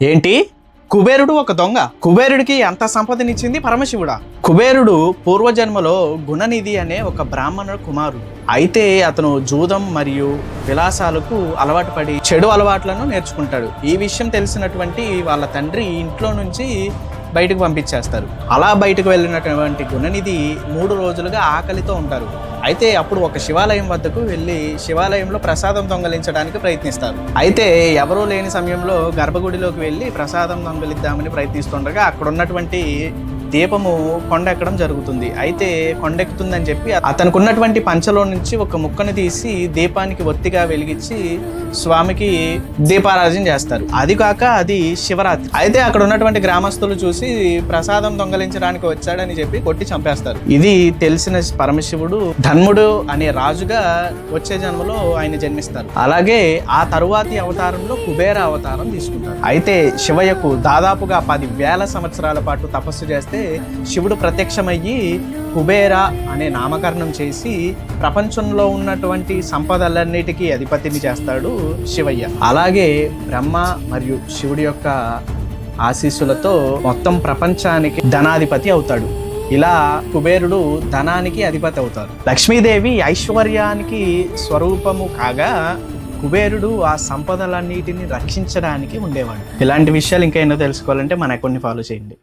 ఏంటి? కుబేరుడు ఒక దొంగ? కుబేరుడికి అంత సంపదనిచ్చింది పరమశివుడా? కుబేరుడు పూర్వజన్మలో గుణనిధి అనే ఒక బ్రాహ్మణుడు కుమారుడు. అయితే అతను జూదం మరియు విలాసాలకు అలవాటు పడి చెడు అలవాట్లను నేర్చుకుంటాడు. ఈ విషయం తెలిసినటువంటి వాళ్ళ తండ్రి ఇంట్లో నుంచి బయటకు పంపించేస్తారు. అలా బయటకు వెళ్ళినటువంటి గుణనిధి 3 రోజులుగా ఆకలితో ఉంటారు. అయితే అప్పుడు ఒక శివాలయం వద్దకు వెళ్ళి శివాలయంలో ప్రసాదం దొంగలించడానికి ప్రయత్నిస్తారు. అయితే ఎవరూ లేని సమయంలో గర్భగుడిలోకి వెళ్ళి ప్రసాదం దొంగలిద్దామని ప్రయత్నిస్తుండగా అక్కడ ఉన్నటువంటి దీపము కొండెక్కడం జరుగుతుంది. అయితే కొండెక్కుతుందని చెప్పి అతనికి ఉన్నటువంటి పంచలో నుంచి ఒక ముక్కను తీసి దీపానికి ఒత్తిగా వెలిగించి స్వామికి దీపారాధన చేస్తారు. అది కాక అది శివరాత్రి. అయితే అక్కడ ఉన్నటువంటి గ్రామస్తులు చూసి ప్రసాదం దొంగలించడానికి వచ్చాడని చెప్పి కొట్టి చంపేస్తారు. ఇది తెలిసిన పరమశివుడు ధన్ముడు అనే రాజుగా వచ్చే జన్మలో ఆయన జన్మిస్తారు. అలాగే ఆ తరువాతి అవతారంలో కుబేర అవతారం తీసుకుంటారు. అయితే శివయ్యకు దాదాపుగా 10,000 సంవత్సరాల పాటు తపస్సు చేస్తే శివుడు ప్రత్యక్షమయ్యి కుబేర అనే నామకరణం చేసి ప్రపంచంలో ఉన్నటువంటి సంపదలన్నిటికీ అధిపతిని చేస్తాడు శివయ్య. అలాగే బ్రహ్మ మరియు శివుడి యొక్క ఆశీస్సులతో మొత్తం ప్రపంచానికి ధనాధిపతి అవుతాడు. ఇలా కుబేరుడు ధనానికి అధిపతి అవుతారు. లక్ష్మీదేవి ఐశ్వర్యానికి స్వరూపము కాగా కుబేరుడు ఆ సంపదలన్నిటిని రక్షించడానికి ఉండేవాడు. ఇలాంటి విషయాలు ఇంకా ఎన్నో తెలుసుకోవాలంటే మన అకౌంట్ని ఫాలో చేయండి.